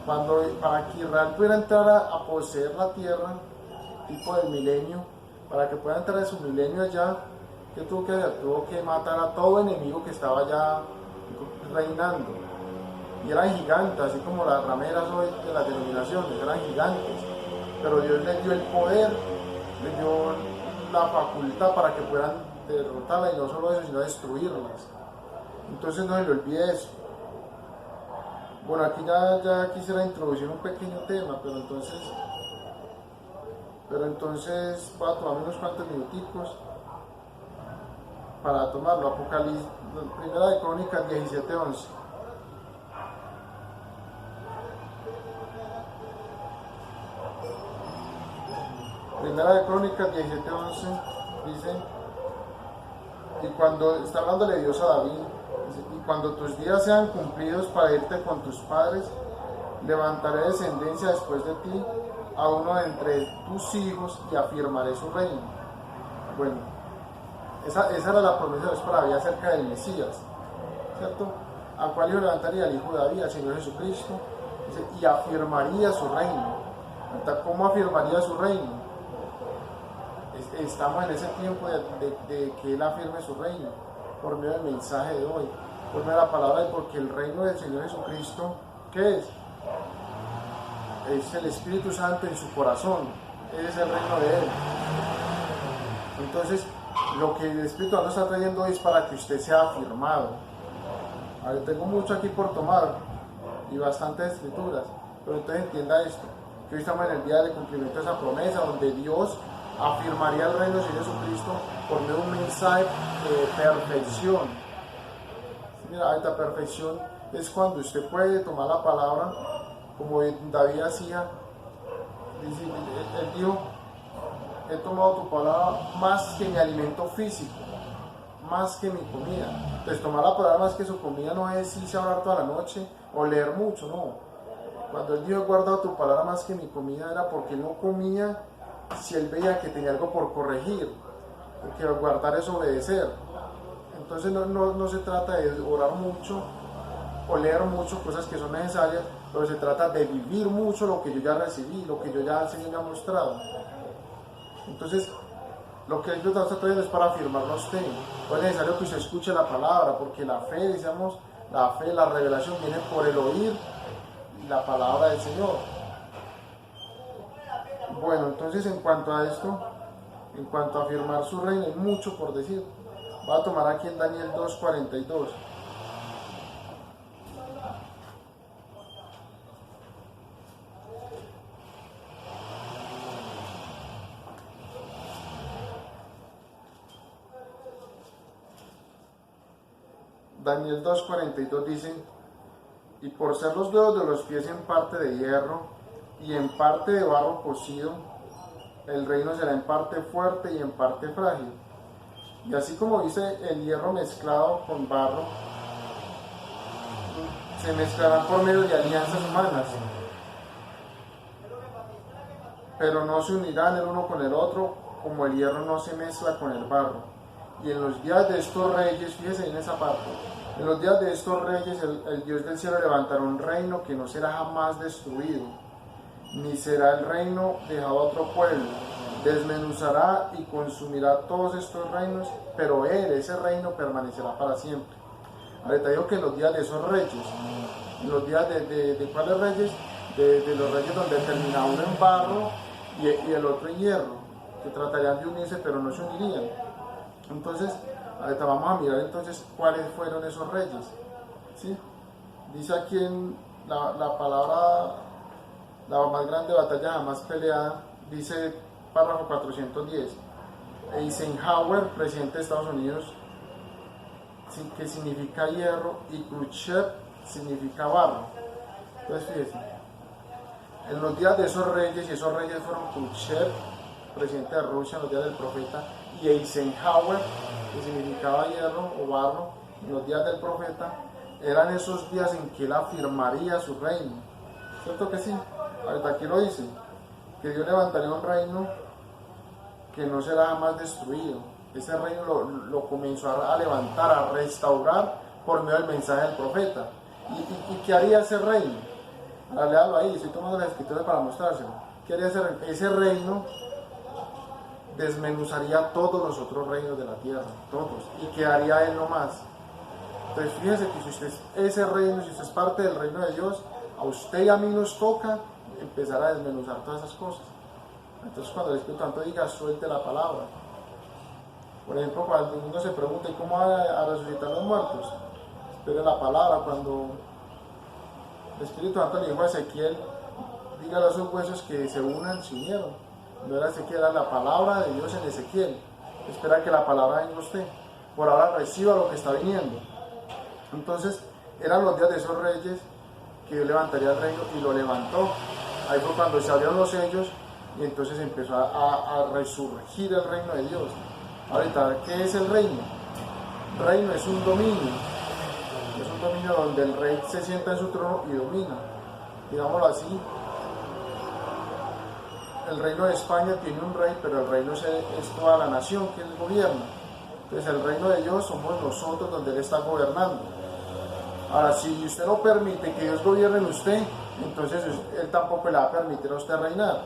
Para que Israel pudiera entrar a poseer la tierra, tipo del milenio, para que pueda entrar en su milenio allá, ¿qué tuvo que hacer? Tuvo que matar a todo enemigo que estaba allá reinando. Y eran gigantes, así como las rameras hoy de las denominaciones, eran gigantes. Pero Dios les dio el poder, les dio la facultad para que puedan derrotarlas, y no solo eso, sino destruirlas. Entonces no se le olvide eso. Bueno, aquí ya quisiera introducir un pequeño tema, pero entonces voy a tomar unos cuantos minuticos para tomarlo. Apocalipsis, primera de Crónicas 17:11. Primera de Crónicas 17:11 dice, y cuando está hablándole Dios a David, dice, y cuando tus días sean cumplidos para irte con tus padres, levantaré descendencia después de ti, a uno de entre tus hijos, y afirmaré su reino. Bueno, esa era la promesa de Dios para David acerca del Mesías, ¿cierto? Al cual yo levantaría al Hijo de David, al Señor Jesucristo, dice, y afirmaría su reino. ¿Cómo afirmaría su reino? estamos en ese tiempo de que Él afirme su reino, por medio del mensaje de hoy, por medio de la palabra, porque el reino del Señor Jesucristo, ¿qué es? Es el Espíritu Santo en su corazón, ese es el reino de Él. Entonces, lo que el Espíritu Santo está trayendo hoy es para que usted sea afirmado. A ver, tengo mucho aquí por tomar y bastantes escrituras, pero entonces entienda esto, que hoy estamos en el día del cumplimiento de esa promesa, donde Dios afirmaría el reino de Jesucristo por medio de un mensaje de perfección. Mira, esta perfección es cuando usted puede tomar la palabra, como David hacía, él dijo, he tomado tu palabra más que mi alimento físico, más que mi comida. Entonces tomar la palabra más que su comida no es irse a hablar toda la noche o leer mucho, no. Cuando él dijo he guardado tu palabra más que mi comida era porque él no comía si él veía que tenía algo por corregir, porque guardar es obedecer. Entonces no se trata de orar mucho o leer mucho cosas que son necesarias, pero se trata de vivir mucho lo que yo ya recibí, lo que yo ya el Señor me ha mostrado. Entonces, lo que el Espíritu está trayendo es para afirmarlo a usted. No es necesario que usted escuche la palabra, porque la fe, decíamos, la revelación viene por el oír la palabra del Señor. Bueno, entonces en cuanto a esto, en cuanto a afirmar su reino, hay mucho por decir. Voy a tomar aquí en Daniel 2:42. Daniel 2:42 dice, y por ser los dedos de los pies en parte de hierro y en parte de barro cocido, el reino será en parte fuerte y en parte frágil. Y así como dice el hierro mezclado con barro, se mezclarán por medio de alianzas humanas, pero no se unirán el uno con el otro, como el hierro no se mezcla con el barro. Y en los días de estos reyes, fíjese en esa parte, en los días de estos reyes el Dios del cielo levantará un reino que no será jamás destruido, ni será el reino dejado a otro pueblo. Desmenuzará y consumirá todos estos reinos, pero Él, ese reino, permanecerá para siempre. Ahorita digo que en los días de esos reyes, en los días de ¿cuáles reyes? De los reyes donde termina uno en barro y el otro en hierro, que tratarían de unirse pero no se unirían. Entonces, ahorita vamos a mirar entonces cuáles fueron esos reyes. ¿Sí? Dice aquí en la palabra, la más grande batalla jamás peleada, dice párrafo 410. Eisenhower, presidente de Estados Unidos, que significa hierro, y Khrushchev significa barro. Entonces, fíjense, en los días de esos reyes, y esos reyes fueron Khrushchev, presidente de Rusia en los días del profeta, y Eisenhower, que significaba hierro o barro, en los días del profeta, eran esos días en que él afirmaría su reino. ¿Cierto que sí? Ahorita aquí lo dice, que Dios levantaría un reino que no será jamás destruido. Ese reino lo comenzó a levantar, a restaurar por medio del mensaje del profeta. ¿Y qué haría ese reino? Ahora léalo ahí, estoy tomando las escrituras para mostrárselo. ¿Qué haría ese reino? Ese reino desmenuzaría todos los otros reinos de la tierra, todos, y quedaría él nomás. Entonces fíjese que si usted es ese reino, si usted es parte del reino de Dios, a usted y a mí nos toca empezar a desmenuzar todas esas cosas. Entonces cuando el Espíritu Santo diga, suelte la palabra. Por ejemplo, cuando uno se pregunta ¿cómo va a resucitar los muertos? Espere la palabra. Cuando el Espíritu Santo le dijo a Ezequiel, dígale a esos huesos que se unan, se unieron. No era Ezequiel, era la palabra de Dios en Ezequiel. Espera que la palabra venga a usted. Por ahora reciba lo que está viniendo. Entonces, eran los días de esos reyes que Dios levantaría el reino, y lo levantó. Ahí fue cuando se abrieron los sellos y entonces empezó a resurgir el reino de Dios. Ahorita, ¿qué es el reino? El reino es un dominio. Es un dominio donde el rey se sienta en su trono y domina. Digámoslo así. El reino de España tiene un rey, pero el reino es toda la nación que él gobierna. Entonces el reino de Dios somos nosotros donde Él está gobernando. Ahora, si usted no permite que Dios gobierne en usted, entonces Él tampoco le va a permitir a usted reinar.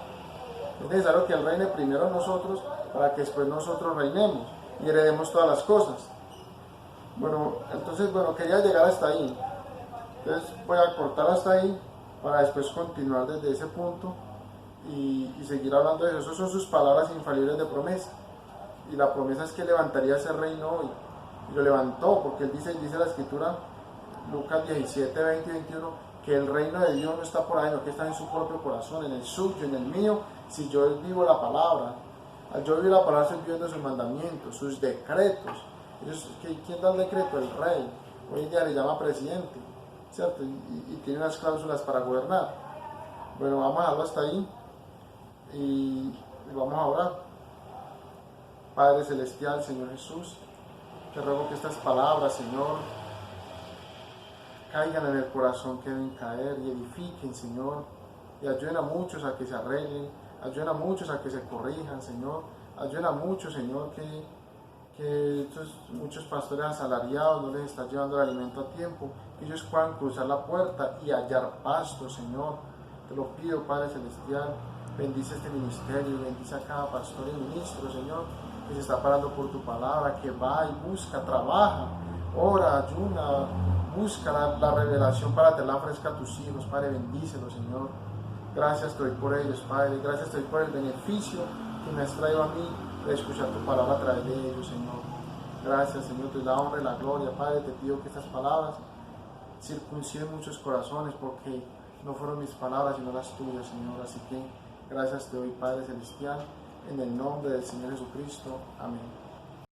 Es necesario que Él reine primero en nosotros para que después nosotros reinemos y heredemos todas las cosas. Bueno, entonces, quería llegar hasta ahí. Entonces voy a cortar hasta ahí para después continuar desde ese punto y seguir hablando de eso. Esas son sus palabras infalibles de promesa. Y la promesa es que levantaría ese reino hoy. Y lo levantó, porque él dice la escritura, Lucas 17, 20 y 21, que el reino de Dios no está por ahí, no, que está en su propio corazón, en el suyo, en el mío, si yo vivo la palabra. Al yo vivir la palabra estoy viviendo sus mandamientos, sus decretos. ¿Quién da el decreto? El rey. Hoy en día le llama presidente, ¿cierto? Y tiene unas cláusulas para gobernar. Bueno, vamos a dejarlo hasta ahí y vamos a orar. Padre Celestial, Señor Jesús, te ruego que estas palabras, Señor, caigan en el corazón que deben caer y edifiquen, Señor, y ayuden a muchos a que se arreglen, ayuden a muchos a que se corrijan, Señor, ayuden a muchos, Señor, que estos muchos pastores asalariados no les está llevando el alimento a tiempo, que ellos puedan cruzar la puerta y hallar pasto, Señor. Te lo pido, Padre Celestial, bendice este ministerio, bendice a cada pastor y ministro, Señor, que se está parando por tu palabra, que va y busca, trabaja, ora, ayuna, busca la revelación para tenerla fresca a tus hijos. Padre, bendícelos, Señor. Gracias te doy por ellos, Padre. Gracias te doy por el beneficio que me has traído a mí de escuchar tu palabra a través de ellos, Señor. Gracias, Señor, te doy la honra y la gloria. Padre, te pido que estas palabras circunciden muchos corazones, porque no fueron mis palabras, sino las tuyas, Señor. Así que gracias te doy, Padre Celestial, en el nombre del Señor Jesucristo. Amén.